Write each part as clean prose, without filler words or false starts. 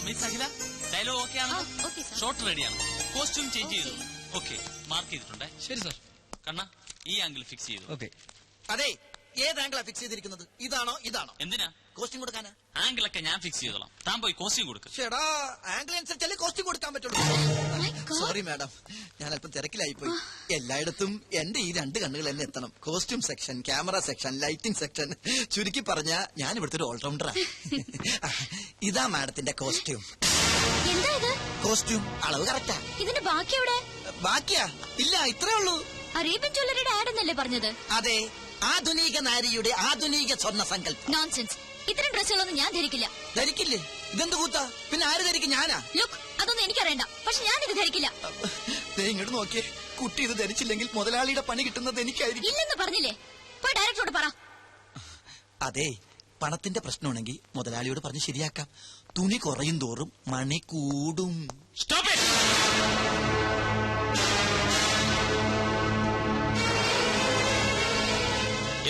Miss Akhila, dialogue okay ആണ്, shot റെഡിയാണ്, costume change ചെയ്തു. ഓക്കെ, മാർക്ക് ചെയ്തിട്ടുണ്ടേ. ശരി സാർ. കണ്ണ, ഈ ആംഗിൾ ഫിക്സ് ചെയ്തു. ഓക്കെ. അതെ, ഏത് ആംഗിളാ ഫിക്സ് ചെയ്തിരിക്കുന്നത്? ഇതാണോ ഇതാണോ? എന്തിനാ? കോസ്റ്റ്യൂം കൊടുക്കാനാ. ആംഗിളൊക്കെ ഞാൻ ഫിക്സ് ചെയ്തോളാം, താൻ പോയി കോസ്റ്റ്യൂം കൊടുക്കും. ചേടാ, ആംഗിൾ അനുസരിച്ചല്ലേ കോസ്റ്റ്യൂം കൊടുക്കാൻ പറ്റുള്ളൂ. സോറി മാഡം, ഞാൻ അല്പം തിരക്കിലായി പോയി. എല്ലായിടത്തും എന്റെ ഈ 2 കണ്ണുകൾ എന്നെ എത്തണം. Costume section, camera section, lighting section. ചുരുക്കി പറഞ്ഞ ഞാൻ ഇവിടുത്തെ ഒരു ഓൾറൗണ്ടറാ. ഇതാ മാഡത്തിന്റെ കോസ്റ്റ്യൂം. കോസ്റ്റ്യൂം അളവ് കറക്റ്റാ. ഇതിന്റെ ബാക്കി എവിടെ? ബാക്കിയാ? ഇല്ല, ഇത്രേ ഉള്ളൂ. അറേബ്യൻ ജ്വല്ലറിയുടെ ആഡ് എന്നല്ലേ പറഞ്ഞത്? അതെ, ആധുനിക നാരിയുടെ ആധുനിക സ്വർണ്ണ സങ്കല്പം. നോൺസെൻസ്. ഇത്തരം ഡ്രസ്സുകളൊന്നും ഞാൻ ധരിക്കില്ല. ധരിക്കില്ലേ? ഇതെന്ത് കൂത്താ? പിന്നെ ആര് ധരിക്കും? ഞാനാ? ലുക്ക്, അതൊന്നും എനിക്കറിയണ്ട. പക്ഷെ ഞാൻ ഇത് ധരിക്കില്ല. ഇങ്ങോട്ട് നോക്കിയേ, കുട്ടി ഇത് ധരിച്ചില്ലെങ്കിൽ മുതലാളിയുടെ പണി കിട്ടുന്നത് എനിക്കായിരിക്കും. ഇല്ലെന്ന് പറഞ്ഞില്ലേ? പോയി ഡയറക്ടറോട് പറ. അതെ, പണത്തിന്റെ പ്രശ്നമാണെങ്കിൽ മുതലാളിയോട് പറഞ്ഞ് ശരിയാക്കാം. തുണി കുറയും തോറും മണി കൂടും.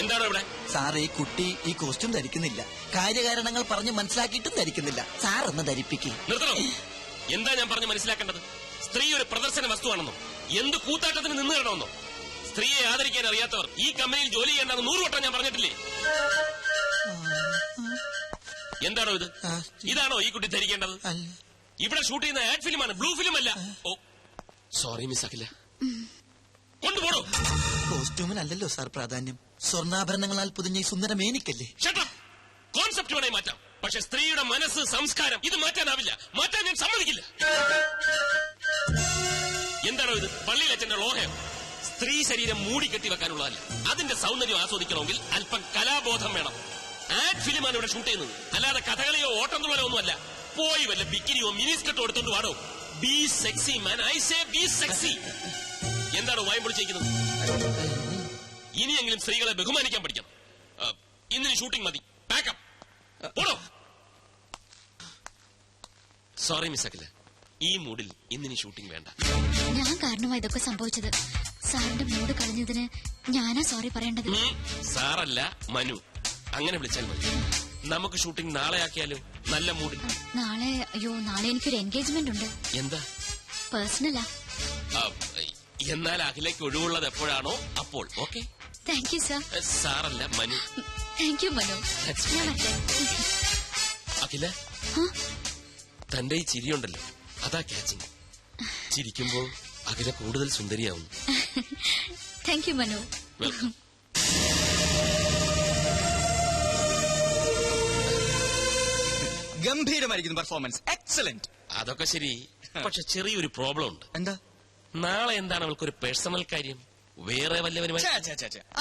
എന്താണ് ഇവിടെ? സാർ, ഈ കുട്ടി ഈ കോസ്റ്റ്യൂം ധരിക്കുന്നില്ല. കാര്യകാരണങ്ങൾ പറഞ്ഞ് മനസ്സിലാക്കിയിട്ടും ധരിക്കുന്നില്ല. സാർ ഒന്ന് ധരിപ്പിക്കും. നിർത്തണം. എന്താ ഞാൻ പറഞ്ഞ് മനസ്സിലാക്കേണ്ടത്? സ്ത്രീ ഒരു പ്രദർശന വസ്തുവാണെന്നോ, എന്ത് കൂത്താട്ടത്തിന് നിന്ന് തരണമെന്നോ? സ്ത്രീയെ ആദരിക്കാൻ അറിയാത്തവർ ഈ കമ്പനിയിൽ ജോലി ചെയ്യേണ്ടെന്ന് 100 വട്ടം ഞാൻ പറഞ്ഞിട്ടില്ലേ? എന്താണോ ഇത്? ഇതാണോ ഈ കുട്ടി ധരിക്കേണ്ടത്? ഇവിടെ ഷൂട്ട് ചെയ്യുന്ന ആഡ് ഫിലിമാണ്, ബ്ലൂ ഫിലിം അല്ല. ഓ സോറി മിസ് അഖില, കൊണ്ടുപോടോ. കോസ്റ്റ്യൂമിനല്ലല്ലോ സാർ പ്രാധാന്യം, സ്വർണ്ണാഭരണങ്ങളാൽ പൊതിഞ്ഞ ഈ സുന്ദര മേനിക്കല്ലേ. കോൺസെപ്റ്റ് വേണേ മാറ്റാം, പക്ഷെ സ്ത്രീയുടെ മനസ്സ്, സംസ്കാരം ഇത് മാറ്റാനാവില്ല. മാറ്റാൻ ഞാൻ സമ്മതിക്കില്ല. എന്താണോ ഇത്? പള്ളിയിലച്ഛന്റെ ലോഹയം. സ്ത്രീ ശരീരം മൂടിക്കെട്ടി വെക്കാനുള്ളതല്ല. അതിന്റെ സൗന്ദര്യം ആസ്വദിക്കണമെങ്കിൽ അല്പം കലാബോധം വേണം. ആഡ് ഫിലിമാണ് ഇവിടെ ഷൂട്ട് ചെയ്യുന്നത്, അല്ലാതെ കഥകളിയോ ഓട്ടംതുള്ളലോ ഒന്നുമല്ല. പോയി വല്ല ബിക്കിനിയോ മിനിസ്കർട്ടോ എടുത്തോണ്ട് വാടോ. Be sexy man, I say be sexy. എന്താണോ വായം പൊളിച്ചിരിക്കുന്നത്? ഇനിയെങ്കിലും സ്ത്രീകളെ ബഹുമാനിക്കാൻ പഠിക്കണം. ഇന്നിന് ഷൂട്ടിംഗ് മതി, പാക്കപ്പ്. പോടോ. സോറി മിസ് അഖില, ഈ മൂഡിൽ ഇന്നിന് ഷൂട്ടിംഗ് വേണ്ട. ഞാൻ കാരണമായി ഇതൊക്കെ സംഭവിച്ചത്. സാറിന്റെ മൂഡ് കളഞ്ഞതിന് ഞാനാ സോറി പറയേണ്ടത്. സാറല്ല, മനു. അങ്ങനെ വിളിച്ചാൽ മതി. നമുക്ക് ഷൂട്ടിംഗ് നാളെ ആക്കിയാലോ? നല്ല മൂഡിൽ. നാളെ? അയ്യോ, നാളെ എനിക്കൊരു എൻഗേജ്മെന്റ് ഉണ്ട്. എന്താ? പേഴ്സണലാ. എന്നാൽ അഖിലേക്ക് ഒഴിവുള്ളത് എപ്പോഴാണോ അപ്പോൾ. ഓക്കെ. Thank you sir. സാറല്ല, മനു. Thank you Manu. അഖില, തന്റെ ഈ ചിരിയുണ്ടല്ലോ, അതാ ക്യാച്ചിങ്. ചിരിക്കുമ്പോ അഖില കൂടുതൽ സുന്ദരിയാവുന്നു. Thank you Manu. വെൽക്കം. ഗംഭീരമായിരിക്കുന്നു പെർഫോമൻസ്, എക്സലന്റ്. അതൊക്കെ ശരി, പക്ഷെ ചെറിയൊരു പ്രോബ്ലം ഉണ്ട്. എന്താ? നാളെ എന്താണ് അവൾക്കൊരു പേഴ്സണൽ കാര്യം? വേറെ വല്ലവരുമായി?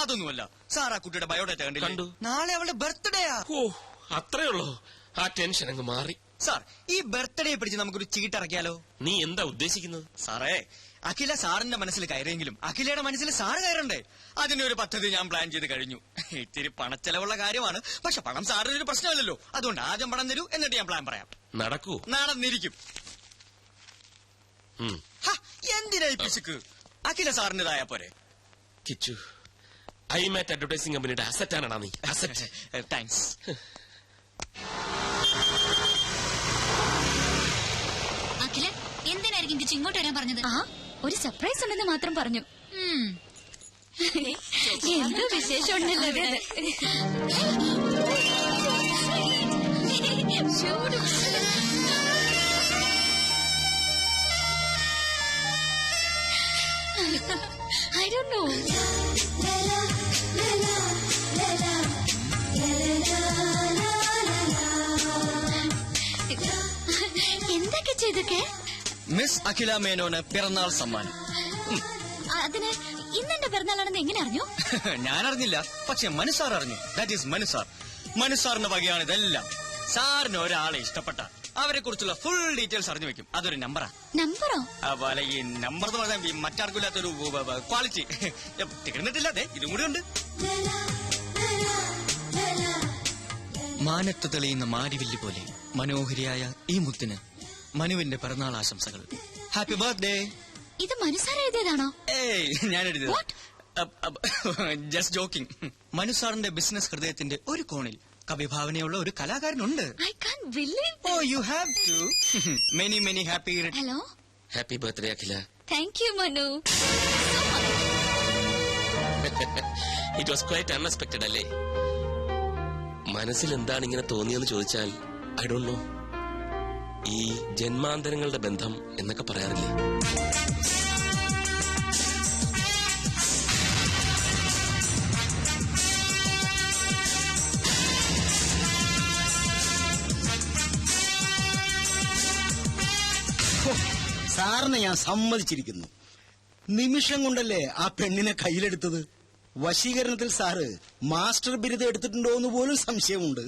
അതൊന്നുമല്ല സാർ, ആ കുട്ടിയുടെ ബയോഡേറ്റ കണ്ടു. നാളെ അവളുടെ ബർത്ത്ഡേയാ. ഓ, അത്രേ ഉള്ളൂ. ആ ടെൻഷൻ അങ്ങ് മാറി. സാർ, ഈ ബർത്ത്ഡേ പിടിച്ച് നമുക്കൊരു ചീട്ടിറക്കിയാലോ? നീ എന്താ ഉദ്ദേശിക്കുന്നത്? സാറേ, അഖില സാറിന്റെ മനസ്സിൽ കയറിയെങ്കിലും അഖിലയുടെ മനസ്സിൽ സാറ് കയറണ്ടേ? അതിനൊരു പദ്ധതി ഞാൻ പ്ലാൻ ചെയ്ത് കഴിഞ്ഞു. ഇത്തിരി പണച്ചെലവുള്ള കാര്യമാണ്, പക്ഷെ പണം സാറിനൊരു പ്രശ്നമല്ലല്ലോ. അതുകൊണ്ട് ആദ്യം പണം തരൂ, എന്നിട്ട് ഞാൻ പ്ലാൻ പറയാം. നടക്കൂ? നടന്നിരിക്കും. എന്തിനായി പിശുക്ക്? അഖില സാറിന്റേതായ പോരെ. കിച്ചു, ഐമാറ്റ് അഡ്വർടൈസിംഗ് കമ്പനിയുടെ അസറ്റാണോ നീ? അസറ്റ്. താങ്ക്സ്. അഖില, എന്തിനായിരിക്കും കിച്ചു ഇങ്ങോട്ട് വരാൻ പറഞ്ഞത്? ഒരു സർപ്രൈസ് ഉണ്ടെന്ന് മാത്രം പറഞ്ഞു. എന്തോ വിശേഷം ഉണ്ടല്ലോ ഇവിടെ. I don't know. എന്തൊക്കെ ചെയ്തൊക്കെ? മിസ് അഖില മേനോന് പിറന്നാൾ സമ്മാനം. അതിന് ഇന്നെന്റെ പിറന്നാളാണെന്ന് എങ്ങനെ അറിഞ്ഞു? ഞാൻ അറിഞ്ഞില്ല, പക്ഷെ മനുസാർ അറിഞ്ഞു. That is മനുസാർ. മനുസാറിന്റെ വകയാണ് ഇതെല്ലാം. സാറിന് ഒരാളെ ഇഷ്ടപ്പെട്ട അവരെ കുറിച്ചുള്ള ഫുൾ ഡീറ്റെയിൽസ് അറിഞ്ഞു വെക്കും. അതൊരു നമ്പറാ. നമ്പറോ? അതുപോലെ ഈ നമ്പർ എന്ന് പറഞ്ഞാൽ മറ്റാർക്കും ഇല്ലാത്തൊരു ക്വാളിറ്റി. തീർന്നിട്ടില്ല, അതെ ഇതും കൂടി ഉണ്ട്. മാനത്ത് തെളിയുന്ന മാരിവില്ല് പോലെ മനോഹരിയായ ഈ മുത്തിന് മനുവിന്റെ പിറന്നാൾ ആശംസകൾ. Happy birthday. ഇത് മനുസാർ എഴുതിയതാണോ? ഏയ്, ഞാൻ എഴുതിയത്. Just joking. മനുസാറിന്റെ ബിസിനസ് ഹൃദയത്തിന്റെ ഒരു കോണിൽ കവിഭാവനയുള്ള ഒരു കലാകാരനുണ്ട്. I can believe. Oh you have to. Many many happy. Hello. Happy birthday Akhila. Thank you Manu. It was quite unexpected അല്ലേ? മനസ്സിൽ എന്താണ് ഇങ്ങനെ തോന്നിയെന്ന് ചോദിച്ചാൽ ഐ ഡോണ്ട് നോ. ഈ ജന്മാന്തരങ്ങളുടെ ബന്ധം എന്നൊക്കെ പറയാറില്ലേ? സാറിനെ ഞാൻ സമ്മതിച്ചിരിക്കുന്നു. നിമിഷം കൊണ്ടല്ലേ ആ പെണ്ണിനെ കയ്യിലെടുത്തത്. വശീകരണത്തിൽ സാറ് മാസ്റ്റർ ബിരുദം എടുത്തിട്ടുണ്ടോ എന്ന് പോലും സംശയമുണ്ട്.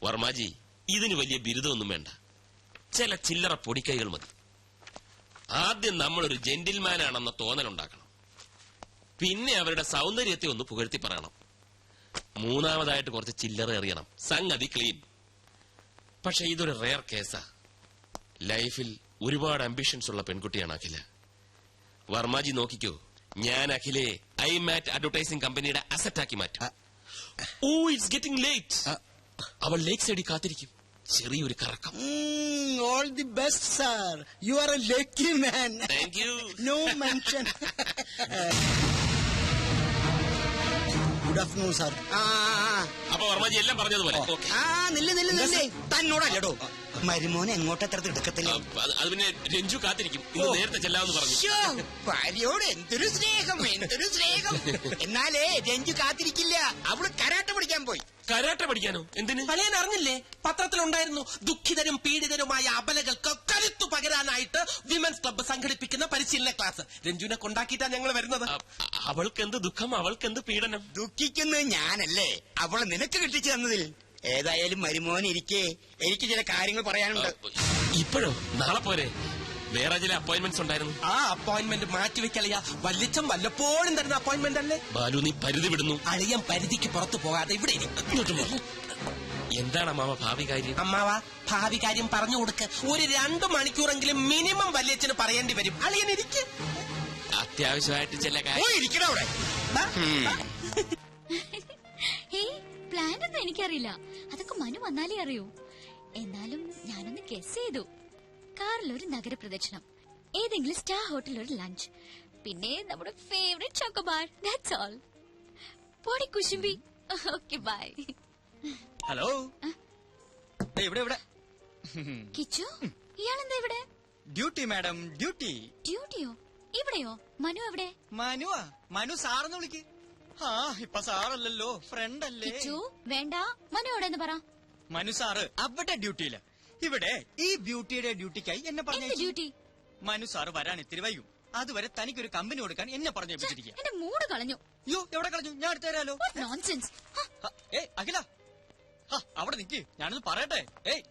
വർമാജി, ഇതിന് വലിയ ബിരുദമൊന്നും വേണ്ട. ചില ചില്ലറ പൊടിക്കൈകൾ മതി. ആദ്യം നമ്മളൊരു ജെന്റിൽമാനാണെന്ന തോന്നലുണ്ടാക്കണം. പിന്നെ അവരുടെ സൗന്ദര്യത്തെ ഒന്ന് പുകഴ്ത്തി പറയണം. മൂന്നാമതായിട്ട് കുറച്ച് ചില്ലറ എറിയണം. സംഗതി ക്ലീൻ. പക്ഷെ ഇതൊരു റെയർ കേസാ. ലൈഫിൽ ഒരുപാട് അംബിഷൻസ് ഉള്ള പെൺകുട്ടിയാണ് അഖില. വർമാജി നോക്കിക്കോ, ഞാൻ അഖിലെ ഐമാറ്റ് അഡ്വർടൈസിംഗ് കമ്പനിയുടെ അസറ്റാക്കി മാറ്റും. Oh it's getting late. അവൾ ലേക്ക് സൈഡിൽ കാത്തിരിക്കും. ചെറിയൊരു കറക്കം. All the best sir. You are a lucky man. Thank you. No mention. Good afternoon sir. അപ്പൊ വർമാജി എല്ലാം പറഞ്ഞതുപോലെ. ഓക്കെ. നില്ലേ തന്നോടല്ലോ മരുമോനെ എങ്ങോട്ടത്ര തിടുക്കത്തില്ല. അത് പിന്നെ രഞ്ജു കാത്തിരിക്കും. ഇന്ന് നേരത്തെ ചെല്ലാമെന്ന് പറഞ്ഞു. ഭാര്യയോട് എന്തൊരു സ്നേഹം, എന്തൊരു സ്നേഹം. എന്നാലേ രഞ്ജു കാത്തിരിക്കില്ല. അവള് കരാട്ട പഠിക്കാൻ പോയി. കരാട്ട പഠിക്കാനോ? എന്തിന്? പഴയൻ അറിഞ്ഞില്ലേ? പത്രത്തിലുണ്ടായിരുന്നു. ദുഃഖിതരും പീഡിതരുമായ അബലകൾക്ക് കരുത്തു പകരാനായിട്ട് വിമൻസ് ക്ലബ്ബ് സംഘടിപ്പിക്കുന്ന പരിശീലന ക്ലാസ്. രഞ്ജുവിനെ കൊണ്ടാക്കിയിട്ടാ ഞങ്ങൾ വരുന്നത്. അവൾക്ക് എന്ത് ദുഃഖം, അവൾക്ക് എന്ത് പീഡനം? ദുഃഖിക്കുന്നത് ഞാനല്ലേ, അവളെ നിനക്ക് കിട്ടിച്ചു തന്നതിൽ. ഏതായാലും മരുമോനിരിക്കെ എനിക്ക് ചില കാര്യങ്ങൾ പറയാനുണ്ട്. ഇപ്പോഴോ? നാളെ പോരെ? വേറെ ചില അപ്പോയിന്റ്മെന്റ്സ് ഉണ്ടായിരുന്നു. ആ അപ്പോയിന്റ്മെന്റ് മാറ്റിവെക്കളിയാ. വല്ലിച്ചം വല്ലപ്പോഴും തരുന്ന അപ്പോയിന്റ്മെന്റ് അല്ലേ? ബാലു, നീ പരിധി വിടുന്നു. അളിയൻ പരിധിക്ക് പുറത്തു പോകാതെ ഇവിടെ എന്താണ് അമ്മാവ ഭാവി കാര്യം? അമ്മാവ ഭാവി കാര്യം പറഞ്ഞു കൊടുക്ക്. ഒരു 2 മണിക്കൂറെങ്കിലും മിനിമം വല്യച്ഛന് പറയേണ്ടി വരും. അളിയൻ ഇരിക്ക്. അത്യാവശ്യമായിട്ട് ചില കാര്യം. ഇരിക്കണ അവിടെ. പ്ലാൻ ഒന്നും എനിക്കറിയില്ല. അതൊക്കെ മനു വന്നാലേ അറിയൂ. എന്നാലും ഞാനൊന്ന് ഗസ് ചെയ്തു. കാറിൽ ഒരു നഗരപ്രദക്ഷിണം, ഏതെങ്കിലും സ്റ്റാർ ഹോട്ടലിൽ ഒരു ലഞ്ച്, പിന്നെ നമ്മുടെ ഫേവറേറ്റ് ചോക്കോബാർ. That's all. പോടി കുശുമ്പി. Okay bye. ഹലോ. ഇവിടെ ഇവിടെ കിച്ചു, ഇയാളെന്താ ഇവിടെ? Duty madam, duty. ഡ്യൂട്ടിയോ? ഇവിടെയോ? മനു എവിടെ? മനുവാ? മനു സാറെന്ന് വിളിക്ക്. ആ ഇപ്പൊ സാറല്ലല്ലോ, ഫ്രണ്ട് അല്ലേ. കിച്ചു വേണ്ട, മനു എവിടെന്ന് പറ. മനു സാറ് അവിടെ ഡ്യൂട്ടിയില്ല. ഇവിടെ ഈ ബ്യൂട്ടിയുടെ ഡ്യൂട്ടിക്കായി എന്നെ പറഞ്ഞു. ഡ്യൂട്ടി? മനു സാറ് വരാൻ ഇത്തിരി വൈകും. അതുവരെ തനിക്കൊരു കമ്പനി കൊടുക്കാൻ എന്നെ പറഞ്ഞു വെച്ചിരിക്കുക. എന്റെ മൂഡ് കളഞ്ഞു. അയ്യോ, എവിടെ കളഞ്ഞു? ഞാൻ എടുത്തു തരാലോ. നോൺസെൻസ്. ഏയ് അഖില, അവിടെ നിക്ക്, ഞാനൊന്ന് പറയട്ടെ. ഏയ്